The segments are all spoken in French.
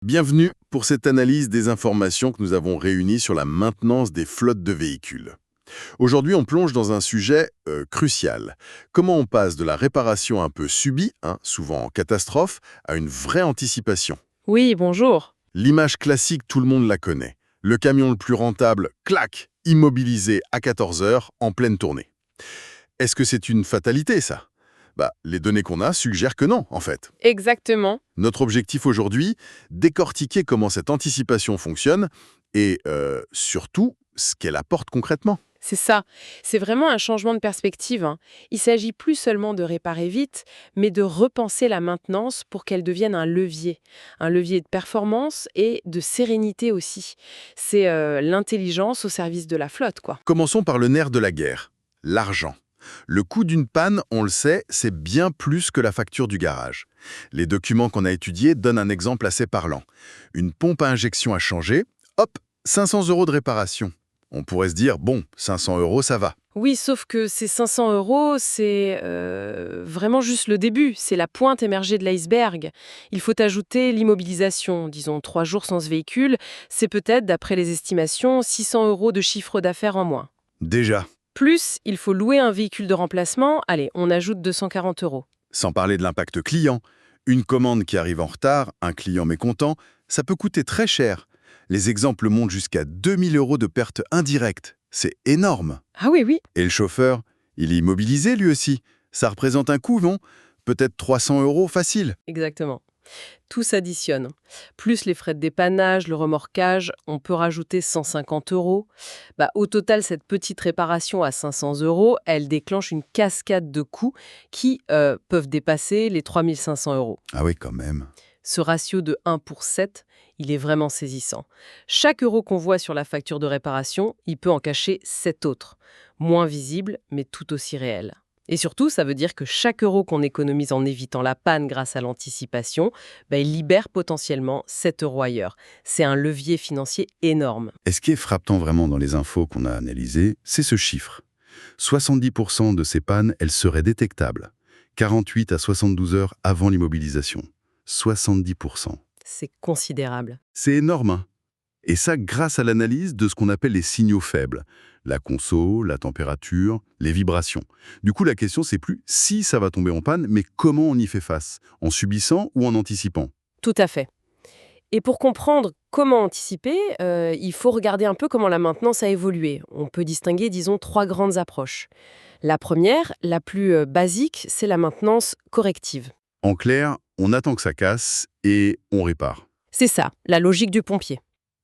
Bienvenue pour cette analyse des informations que nous avons réunies sur la maintenance des flottes de véhicules. Aujourd'hui, on plonge dans un sujet crucial. Comment on passe de la réparation un peu subie, souvent en catastrophe, à une vraie anticipation? Oui, bonjour. L'image classique, tout le monde la connaît. Le camion le plus rentable, clac, immobilisé à 14 heures en pleine tournée. Est-ce que c'est une fatalité, ça? Les données qu'on a suggèrent que non, en fait. Exactement. Notre objectif aujourd'hui, décortiquer comment cette anticipation fonctionne et surtout ce qu'elle apporte concrètement. C'est ça. C'est vraiment un changement de perspective. Il s'agit plus seulement de réparer vite, mais de repenser la maintenance pour qu'elle devienne un levier. Un levier de performance et de sérénité aussi. C'est l'intelligence au service de la flotte, quoi. Commençons par le nerf de la guerre, l'argent. Le coût d'une panne, on le sait, c'est bien plus que la facture du garage. Les documents qu'on a étudiés donnent un exemple assez parlant. Une pompe à injection a changé, hop, 500 € de réparation. On pourrait se dire, bon, 500 €, ça va. Oui, sauf que ces 500 euros, c'est vraiment juste le début. C'est la pointe émergée de l'iceberg. Il faut ajouter l'immobilisation. Disons 3 jours sans ce véhicule, c'est peut-être, d'après les estimations, 600 € de chiffre d'affaires en moins. Déjà, Plus, il faut louer un véhicule de remplacement. Allez, on ajoute 240 €. sans parler de l'impact client. Une commande qui arrive en retard, un client mécontent, ça peut coûter très cher. Les exemples montent jusqu'à 2000 € de pertes indirectes. C'est énorme. Ah oui, oui. Et le chauffeur, il est immobilisé lui aussi. Ça représente un coût, non? Peut-être 300 € facile. Exactement. Tout s'additionne. Plus les frais de dépannage, le remorquage, on peut rajouter 150 €. Au total, cette petite réparation à 500 €, elle déclenche une cascade de coûts qui peuvent dépasser les 3500 €. Ah oui, quand même. Ce ratio de 1 pour 7, il est vraiment saisissant. Chaque euro qu'on voit sur la facture de réparation, il peut en cacher 7 autres. Moins visibles, mais tout aussi réels. Et surtout, ça veut dire que chaque euro qu'on économise en évitant la panne grâce à l'anticipation, il libère potentiellement 7 € ailleurs. C'est un levier financier énorme. Et ce qui est frappant vraiment dans les infos qu'on a analysées, c'est ce chiffre. 70% de ces pannes, elles seraient détectables. 48 à 72 heures avant l'immobilisation. 70%. C'est considérable. C'est énorme, hein? Et ça grâce à l'analyse de ce qu'on appelle les signaux faibles. La conso, la température, les vibrations. Du coup, la question, c'est plus si ça va tomber en panne, mais comment on y fait face? En subissant ou en anticipant? Tout à fait. Et pour comprendre comment anticiper, il faut regarder un peu comment la maintenance a évolué. On peut distinguer, disons, 3 grandes approches. La première, la plus basique, c'est la maintenance corrective. En clair, on attend que ça casse et on répare. C'est ça, la logique du pompier.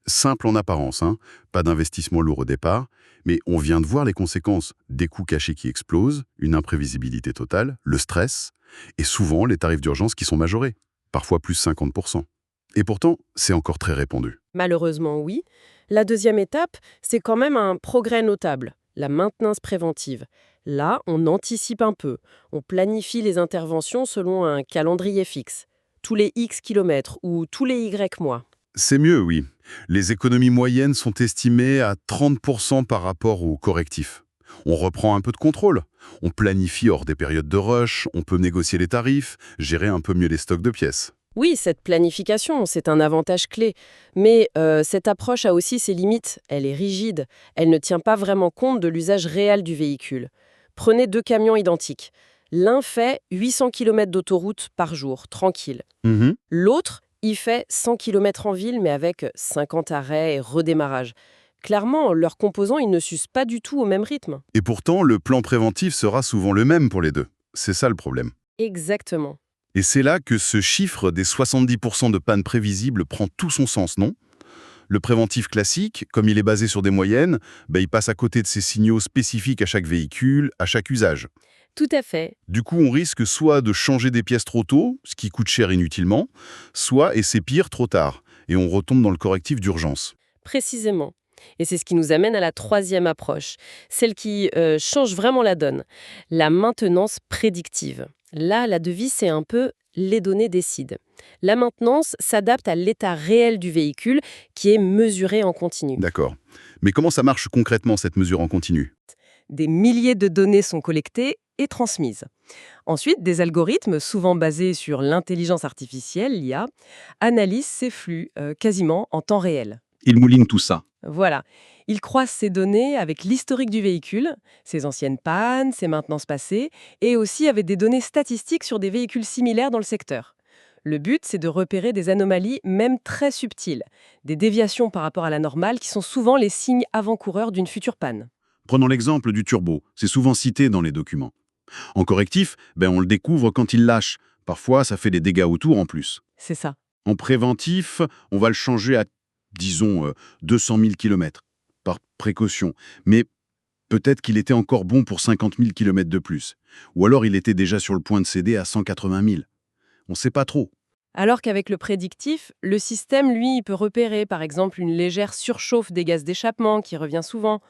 Simple en apparence, pas d'investissement lourd au départ, mais on vient de voir les conséquences des coûts cachés qui explosent, une imprévisibilité totale, le stress, et souvent les tarifs d'urgence qui sont majorés, parfois plus 50%. Et pourtant, c'est encore très répandu. Malheureusement, oui. La deuxième étape, c'est quand même un progrès notable, la maintenance préventive. Là, on anticipe un peu. On planifie les interventions selon un calendrier fixe. Tous les X kilomètres ou tous les Y mois. C'est mieux, oui. Les économies moyennes sont estimées à 30% par rapport aux correctifs. On reprend un peu de contrôle. On planifie hors des périodes de rush, on peut négocier les tarifs, gérer un peu mieux les stocks de pièces. Oui, cette planification, c'est un avantage clé. Mais cette approche a aussi ses limites. Elle est rigide. Elle ne tient pas vraiment compte de l'usage réel du véhicule. Prenez 2 camions identiques. L'un fait 800 km d'autoroute par jour, tranquille. L'autre, il fait 100 km en ville, mais avec 50 arrêts et redémarrage. Clairement, leurs composants, ils ne s'usent pas du tout au même rythme. Et pourtant, le plan préventif sera souvent le même pour les deux. C'est ça le problème. Exactement. Et c'est là que ce chiffre des 70% de pannes prévisibles prend tout son sens, non? Le préventif classique, comme il est basé sur des moyennes, il passe à côté de ces signaux spécifiques à chaque véhicule, à chaque usage. Tout à fait. Du coup, on risque soit de changer des pièces trop tôt, ce qui coûte cher inutilement, soit, et c'est pire, trop tard, et on retombe dans le correctif d'urgence. Précisément. Et c'est ce qui nous amène à la troisième approche, celle qui change vraiment la donne, la maintenance prédictive. Là, la devise, c'est un peu les données décident. La maintenance s'adapte à l'état réel du véhicule qui est mesuré en continu. D'accord. Mais comment ça marche concrètement, cette mesure en continu? Des milliers de données sont collectées et transmises. Ensuite, des algorithmes, souvent basés sur l'intelligence artificielle, l'IA, analysent ces flux quasiment en temps réel. Il mouline tout ça. Voilà. Ils croisent ces données avec l'historique du véhicule, ses anciennes pannes, ses maintenances passées, et aussi avec des données statistiques sur des véhicules similaires dans le secteur. Le but, c'est de repérer des anomalies, même très subtiles, des déviations par rapport à la normale qui sont souvent les signes avant-coureurs d'une future panne. Prenons l'exemple du turbo. C'est souvent cité dans les documents. En correctif, on le découvre quand il lâche. Parfois, ça fait des dégâts autour en plus. C'est ça. En préventif, on va le changer à, disons, 200 000 km, par précaution. Mais peut-être qu'il était encore bon pour 50 000 km de plus. Ou alors il était déjà sur le point de céder à 180 000. On ne sait pas trop. Alors qu'avec le prédictif, le système, lui, il peut repérer par exemple une légère surchauffe des gaz d'échappement qui revient souvent,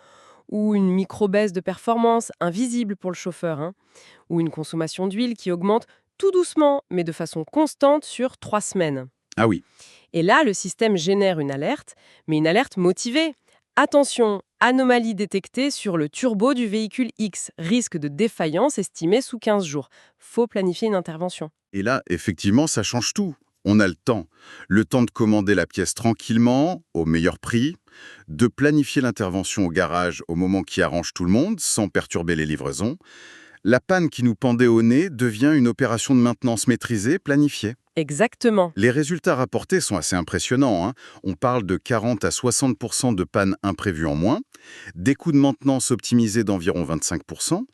ou une micro-baisse de performance invisible pour le chauffeur, ou une consommation d'huile qui augmente tout doucement, mais de façon constante sur 3 semaines. Ah oui, Et là, le système génère une alerte, mais une alerte motivée. Attention, anomalie détectée sur le turbo du véhicule X, risque de défaillance estimé sous 15 jours. Faut planifier une intervention. Et là, effectivement, ça change tout. On a le temps. Le temps de commander la pièce tranquillement, au meilleur prix, de planifier l'intervention au garage au moment qui arrange tout le monde, sans perturber les livraisons. La panne qui nous pendait au nez devient une opération de maintenance maîtrisée, planifiée. Exactement. Les résultats rapportés sont assez impressionnants. On parle de 40 à 60% de pannes imprévues en moins, des coûts de maintenance optimisés d'environ 25%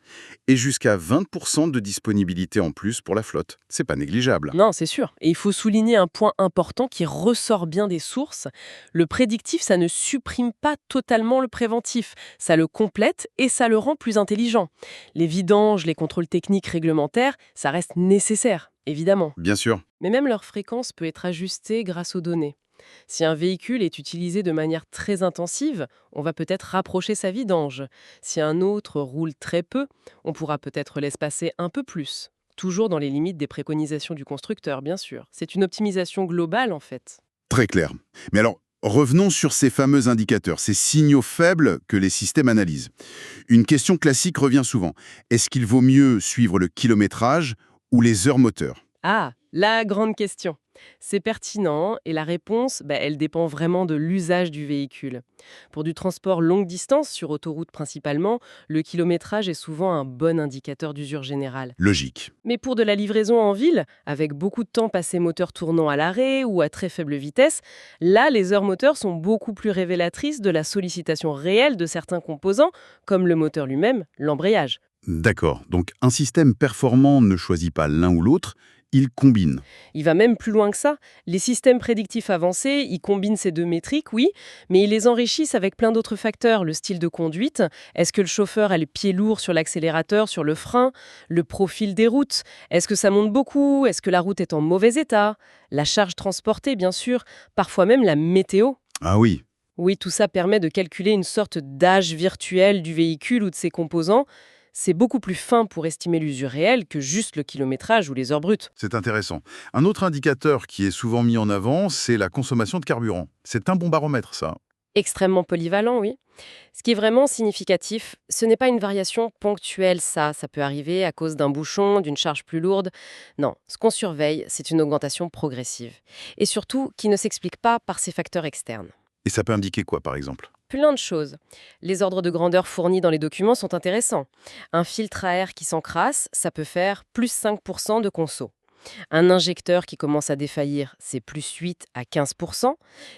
et jusqu'à 20% de disponibilité en plus pour la flotte. C'est pas négligeable. Non, c'est sûr. Et il faut souligner un point important qui ressort bien des sources. Le prédictif, ça ne supprime pas totalement le préventif. Ça le complète et ça le rend plus intelligent. Les vidanges, les contrôles techniques réglementaires, ça reste nécessaire, évidemment. Bien sûr. Mais même leur fréquence peut être ajustée grâce aux données. Si un véhicule est utilisé de manière très intensive, on va peut-être rapprocher sa vidange. Si un autre roule très peu, on pourra peut-être l'espacer un peu plus. Toujours dans les limites des préconisations du constructeur, bien sûr. C'est une optimisation globale, en fait. Très clair. Mais alors, revenons sur ces fameux indicateurs, ces signaux faibles que les systèmes analysent. Une question classique revient souvent. Est-ce qu'il vaut mieux suivre le kilométrage ou les heures moteurs ? Ah, la grande question. C'est pertinent et la réponse, elle dépend vraiment de l'usage du véhicule. Pour du transport longue distance, sur autoroute principalement, le kilométrage est souvent un bon indicateur d'usure générale. Logique. Mais pour de la livraison en ville, avec beaucoup de temps passé moteur tournant à l'arrêt ou à très faible vitesse, là, les heures moteurs sont beaucoup plus révélatrices de la sollicitation réelle de certains composants, comme le moteur lui-même, l'embrayage. D'accord. Donc, un système performant ne choisit pas l'un ou l'autre, il combine. Il va même plus loin que ça. Les systèmes prédictifs avancés, ils combinent ces deux métriques, oui, mais ils les enrichissent avec plein d'autres facteurs. Le style de conduite, est-ce que le chauffeur a le pied lourd sur l'accélérateur, sur le frein, le profil des routes, est-ce que ça monte beaucoup, est-ce que la route est en mauvais état, la charge transportée, bien sûr, parfois même la météo. Ah oui. Oui, tout ça permet de calculer une sorte d'âge virtuel du véhicule ou de ses composants. C'est beaucoup plus fin pour estimer l'usure réelle que juste le kilométrage ou les heures brutes. C'est intéressant. Un autre indicateur qui est souvent mis en avant, c'est la consommation de carburant. C'est un bon baromètre, ça. Extrêmement polyvalent, oui. Ce qui est vraiment significatif, ce n'est pas une variation ponctuelle, ça peut arriver à cause d'un bouchon, d'une charge plus lourde. Non, ce qu'on surveille, c'est une augmentation progressive. Et surtout, qui ne s'explique pas par ces facteurs externes. Et ça peut indiquer quoi, par exemple ? Plein de choses. Les ordres de grandeur fournis dans les documents sont intéressants. Un filtre à air qui s'encrasse, ça peut faire plus 5% de conso. Un injecteur qui commence à défaillir, c'est plus 8 à 15%.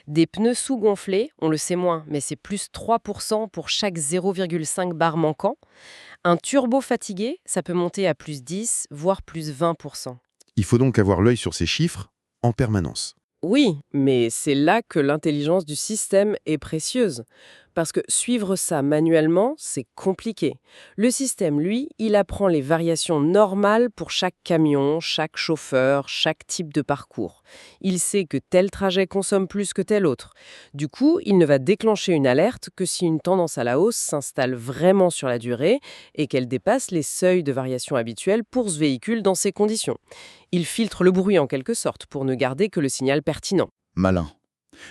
Des pneus sous-gonflés, on le sait moins, mais c'est plus 3% pour chaque 0,5 bar manquant. Un turbo fatigué, ça peut monter à plus 10, voire plus 20%. Il faut donc avoir l'œil sur ces chiffres en permanence. Oui, mais c'est là que l'intelligence du système est précieuse. Parce que suivre ça manuellement, c'est compliqué. Le système, lui, il apprend les variations normales pour chaque camion, chaque chauffeur, chaque type de parcours. Il sait que tel trajet consomme plus que tel autre. Du coup, il ne va déclencher une alerte que si une tendance à la hausse s'installe vraiment sur la durée et qu'elle dépasse les seuils de variation habituels pour ce véhicule dans ces conditions. Il filtre le bruit en quelque sorte pour ne garder que le signal pertinent. Malin.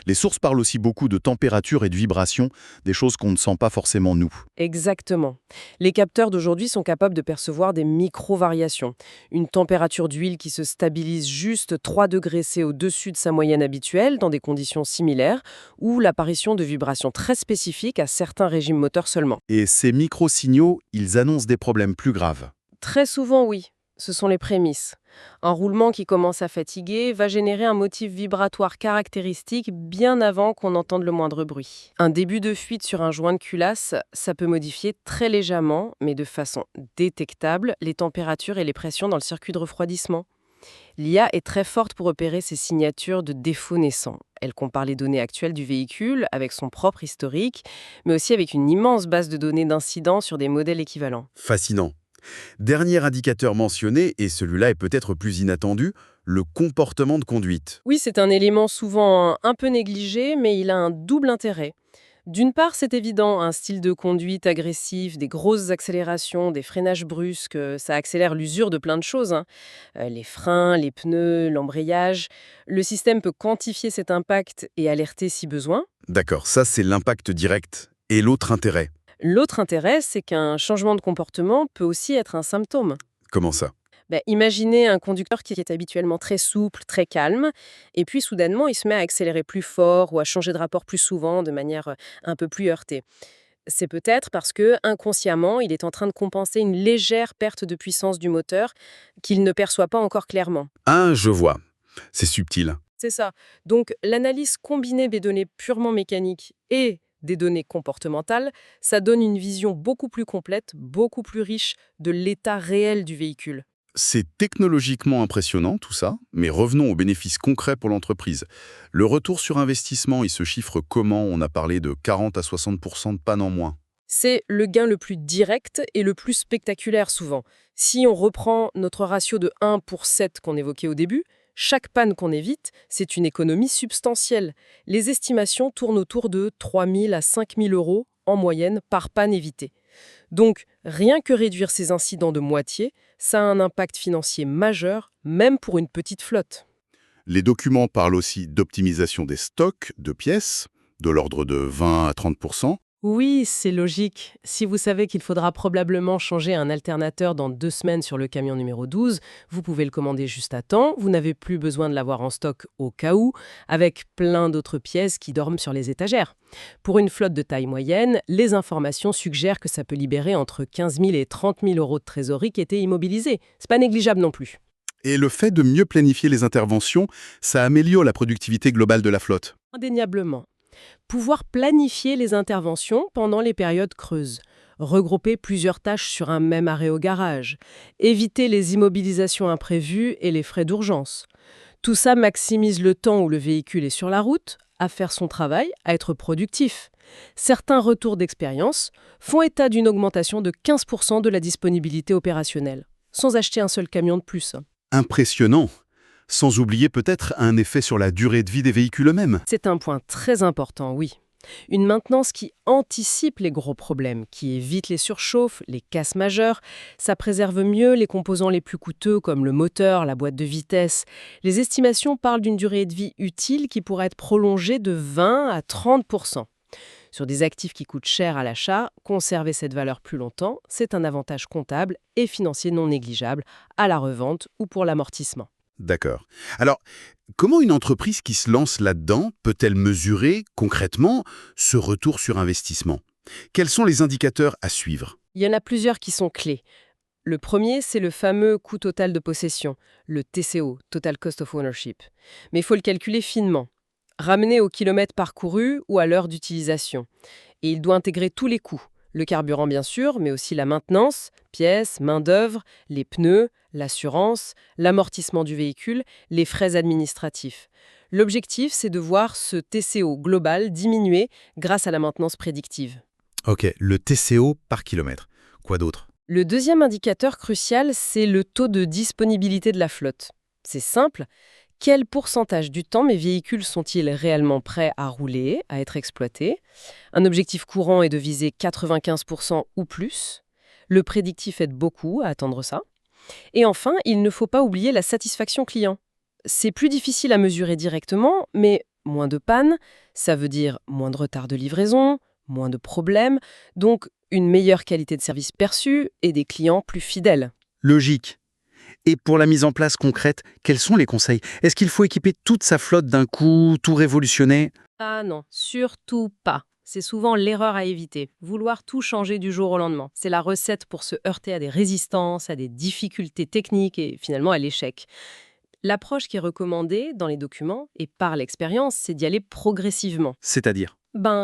Les sources parlent aussi beaucoup de température et de vibration, des choses qu'on ne sent pas forcément nous. Exactement. Les capteurs d'aujourd'hui sont capables de percevoir des micro-variations. Une température d'huile qui se stabilise juste 3 degrés C au-dessus de sa moyenne habituelle dans des conditions similaires, ou l'apparition de vibrations très spécifiques à certains régimes moteurs seulement. Et ces micro-signaux, ils annoncent des problèmes plus graves. Très souvent, oui. Ce sont les prémices. Un roulement qui commence à fatiguer va générer un motif vibratoire caractéristique bien avant qu'on entende le moindre bruit. Un début de fuite sur un joint de culasse, ça peut modifier très légèrement, mais de façon détectable, les températures et les pressions dans le circuit de refroidissement. L'IA est très forte pour repérer ces signatures de défauts naissants. Elle compare les données actuelles du véhicule avec son propre historique, mais aussi avec une immense base de données d'incidents sur des modèles équivalents. Fascinant. Dernier indicateur mentionné, et celui-là est peut-être plus inattendu, le comportement de conduite. Oui, c'est un élément souvent un peu négligé, mais il a un double intérêt. D'une part, c'est évident, un style de conduite agressif, des grosses accélérations, des freinages brusques, ça accélère l'usure de plein de choses, hein. Les freins, les pneus, l'embrayage. Le système peut quantifier cet impact et alerter si besoin. D'accord, ça c'est l'impact direct. Et l'autre intérêt, L'autre intérêt, c'est qu'un changement de comportement peut aussi être un symptôme. comment ça? Imaginez un conducteur qui est habituellement très souple, très calme, et puis soudainement il se met à accélérer plus fort ou à changer de rapport plus souvent de manière un peu plus heurtée. C'est peut-être parce que, inconsciemment, il est en train de compenser une légère perte de puissance du moteur qu'il ne perçoit pas encore clairement. Ah, je vois. C'est subtil. C'est ça. Donc l'analyse combinée des données purement mécaniques et des données comportementales, ça donne une vision beaucoup plus complète, beaucoup plus riche de l'état réel du véhicule. C'est technologiquement impressionnant tout ça, mais revenons aux bénéfices concrets pour l'entreprise. Le retour sur investissement, il se chiffre comment? On a parlé de 40 à 60% de panne en moins. C'est le gain le plus direct et le plus spectaculaire souvent. Si on reprend notre ratio de 1 pour 7 qu'on évoquait au début, chaque panne qu'on évite, c'est une économie substantielle. Les estimations tournent autour de 3 000 à 5 000 euros en moyenne par panne évitée. Donc, rien que réduire ces incidents de moitié, ça a un impact financier majeur, même pour une petite flotte. Les documents parlent aussi d'optimisation des stocks de pièces, de l'ordre de 20 à 30%. Oui, c'est logique. Si vous savez qu'il faudra probablement changer un alternateur dans 2 semaines sur le camion numéro 12, vous pouvez le commander juste à temps, vous n'avez plus besoin de l'avoir en stock au cas où, avec plein d'autres pièces qui dorment sur les étagères. Pour une flotte de taille moyenne, les informations suggèrent que ça peut libérer entre 15 000 et 30 000 euros de trésorerie qui étaient immobilisés. C'est pas négligeable non plus. Et le fait de mieux planifier les interventions, ça améliore la productivité globale de la flotte. Indéniablement. Pouvoir planifier les interventions pendant les périodes creuses, regrouper plusieurs tâches sur un même arrêt au garage, éviter les immobilisations imprévues et les frais d'urgence. Tout ça maximise le temps où le véhicule est sur la route, à faire son travail, à être productif. Certains retours d'expérience font état d'une augmentation de 15% de la disponibilité opérationnelle, sans acheter un seul camion de plus. Impressionnant. Sans oublier peut-être un effet sur la durée de vie des véhicules eux-mêmes. C'est un point très important, oui. Une maintenance qui anticipe les gros problèmes, qui évite les surchauffes, les casses majeures, ça préserve mieux les composants les plus coûteux comme le moteur, la boîte de vitesse. Les estimations parlent d'une durée de vie utile qui pourrait être prolongée de 20 à 30%. Sur des actifs qui coûtent cher à l'achat, conserver cette valeur plus longtemps, c'est un avantage comptable et financier non négligeable à la revente ou pour l'amortissement. D'accord. Alors, comment une entreprise qui se lance là-dedans peut-elle mesurer concrètement ce retour sur investissement? Quels sont les indicateurs à suivre? Il y en a plusieurs qui sont clés. Le premier, c'est le fameux coût total de possession, le TCO, Total Cost of Ownership. Mais il faut le calculer finement, ramené au kilomètre parcouru ou à l'heure d'utilisation. Et il doit intégrer tous les coûts. Le carburant bien sûr, mais aussi la maintenance, pièces, main-d'œuvre, les pneus, l'assurance, l'amortissement du véhicule, les frais administratifs. L'objectif, c'est de voir ce TCO global diminuer grâce à la maintenance prédictive. Ok, le TCO par kilomètre. Quoi d'autre? Le deuxième indicateur crucial, c'est le taux de disponibilité de la flotte. C'est simple. Quel pourcentage du temps mes véhicules sont-ils réellement prêts à rouler, à être exploités? Un objectif courant est de viser 95% ou plus. Le prédictif aide beaucoup à atteindre ça. Et enfin, il ne faut pas oublier la satisfaction client. C'est plus difficile à mesurer directement, mais moins de pannes, ça veut dire moins de retard de livraison, moins de problèmes, donc une meilleure qualité de service perçue et des clients plus fidèles. Logique. Et pour la mise en place concrète, quels sont les conseils? Est-ce qu'il faut équiper toute sa flotte d'un coup, tout révolutionner? Ah non, surtout pas. C'est souvent l'erreur à éviter. Vouloir tout changer du jour au lendemain. C'est la recette pour se heurter à des résistances, à des difficultés techniques et finalement à l'échec. L'approche qui est recommandée dans les documents et par l'expérience, c'est d'y aller progressivement. C'est-à-dire?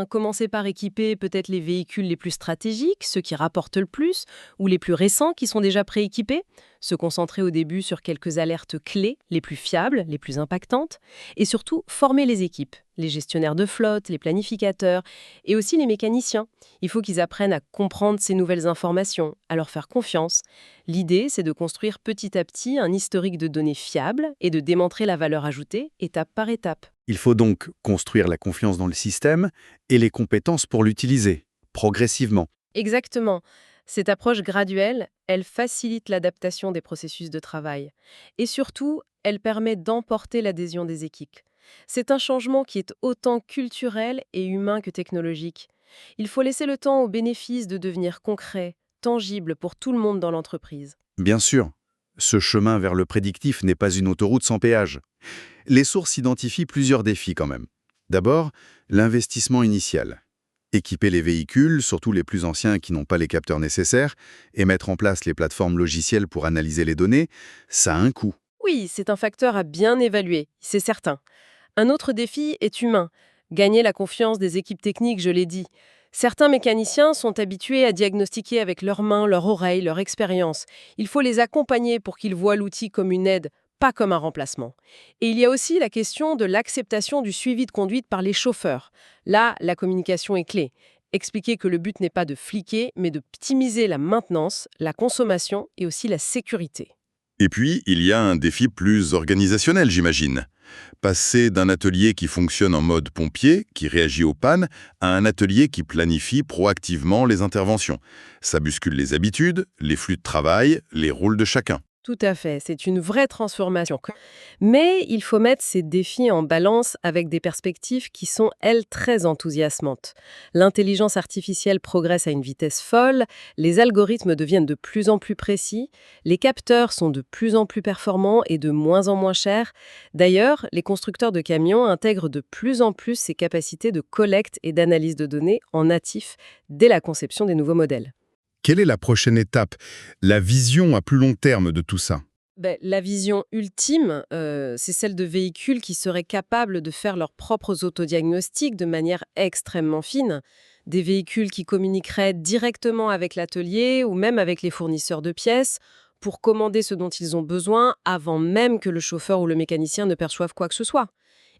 Commencer par équiper peut-être les véhicules les plus stratégiques, ceux qui rapportent le plus, ou les plus récents qui sont déjà prééquipés. Se concentrer au début sur quelques alertes clés, les plus fiables, les plus impactantes. Et surtout, former les équipes, les gestionnaires de flotte, les planificateurs, et aussi les mécaniciens. Il faut qu'ils apprennent à comprendre ces nouvelles informations, à leur faire confiance. L'idée, c'est de construire petit à petit un historique de données fiables et de démontrer la valeur ajoutée étape par étape. Il faut donc construire la confiance dans le système et les compétences pour l'utiliser, progressivement. Exactement. Cette approche graduelle, elle facilite l'adaptation des processus de travail. Et surtout, elle permet d'emporter l'adhésion des équipes. C'est un changement qui est autant culturel et humain que technologique. Il faut laisser le temps aux bénéfices de devenir concret, tangible pour tout le monde dans l'entreprise. Bien sûr, ce chemin vers le prédictif n'est pas une autoroute sans péage. Les sources identifient plusieurs défis quand même. D'abord, l'investissement initial. Équiper les véhicules, surtout les plus anciens qui n'ont pas les capteurs nécessaires, et mettre en place les plateformes logicielles pour analyser les données, ça a un coût. Oui, c'est un facteur à bien évaluer, c'est certain. Un autre défi est humain. Gagner la confiance des équipes techniques, je l'ai dit. Certains mécaniciens sont habitués à diagnostiquer avec leurs mains, leurs oreilles, leur expérience. Il faut les accompagner pour qu'ils voient l'outil comme une aide, pas comme un remplacement. Et il y a aussi la question de l'acceptation du suivi de conduite par les chauffeurs. Là, la communication est clé. Expliquer que le but n'est pas de fliquer, mais d'optimiser la maintenance, la consommation et aussi la sécurité. Et puis, il y a un défi plus organisationnel, j'imagine. Passer d'un atelier qui fonctionne en mode pompier, qui réagit aux pannes, à un atelier qui planifie proactivement les interventions. Ça bouscule les habitudes, les flux de travail, les rôles de chacun. Tout à fait, c'est une vraie transformation. Mais il faut mettre ces défis en balance avec des perspectives qui sont, elles, très enthousiasmantes. L'intelligence artificielle progresse à une vitesse folle, les algorithmes deviennent de plus en plus précis, les capteurs sont de plus en plus performants et de moins en moins chers. D'ailleurs, les constructeurs de camions intègrent de plus en plus ces capacités de collecte et d'analyse de données en natif dès la conception des nouveaux modèles. Quelle est la prochaine étape, la vision à plus long terme de tout ça? La vision ultime, c'est celle de véhicules qui seraient capables de faire leurs propres autodiagnostics de manière extrêmement fine. Des véhicules qui communiqueraient directement avec l'atelier ou même avec les fournisseurs de pièces pour commander ce dont ils ont besoin avant même que le chauffeur ou le mécanicien ne perçoive quoi que ce soit.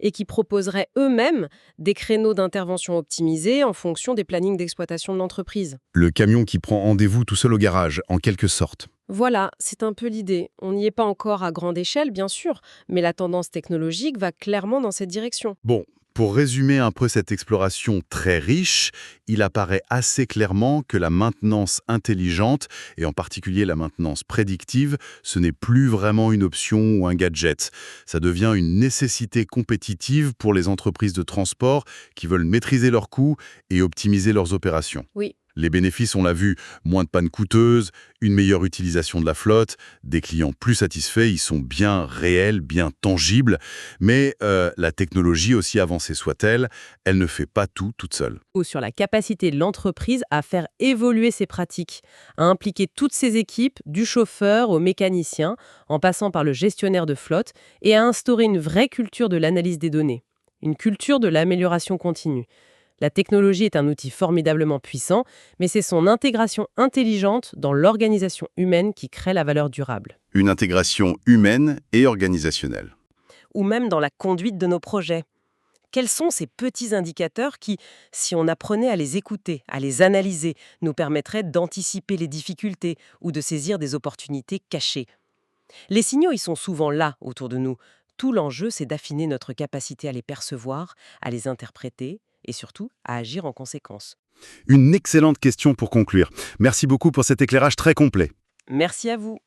Et qui proposeraient eux-mêmes des créneaux d'intervention optimisés en fonction des plannings d'exploitation de l'entreprise. Le camion qui prend rendez-vous tout seul au garage, en quelque sorte. Voilà, c'est un peu l'idée. On n'y est pas encore à grande échelle, bien sûr, mais la tendance technologique va clairement dans cette direction. Bon, pour résumer un peu cette exploration très riche, il apparaît assez clairement que la maintenance intelligente, et en particulier la maintenance prédictive, ce n'est plus vraiment une option ou un gadget. Ça devient une nécessité compétitive pour les entreprises de transport qui veulent maîtriser leurs coûts et optimiser leurs opérations. Oui. Les bénéfices, on l'a vu, moins de pannes coûteuses, une meilleure utilisation de la flotte, des clients plus satisfaits, ils sont bien réels, bien tangibles. Mais la technologie, aussi avancée soit-elle, elle ne fait pas tout toute seule. Ou sur la capacité de l'entreprise à faire évoluer ses pratiques, à impliquer toutes ses équipes, du chauffeur au mécanicien, en passant par le gestionnaire de flotte, et à instaurer une vraie culture de l'analyse des données, une culture de l'amélioration continue. La technologie est un outil formidablement puissant, mais c'est son intégration intelligente dans l'organisation humaine qui crée la valeur durable. Une intégration humaine et organisationnelle. Ou même dans la conduite de nos projets. Quels sont ces petits indicateurs qui, si on apprenait à les écouter, à les analyser, nous permettraient d'anticiper les difficultés ou de saisir des opportunités cachées? Les signaux, ils sont souvent là, autour de nous. Tout l'enjeu, c'est d'affiner notre capacité à les percevoir, à les interpréter et surtout à agir en conséquence. Une excellente question pour conclure. Merci beaucoup pour cet éclairage très complet. Merci à vous.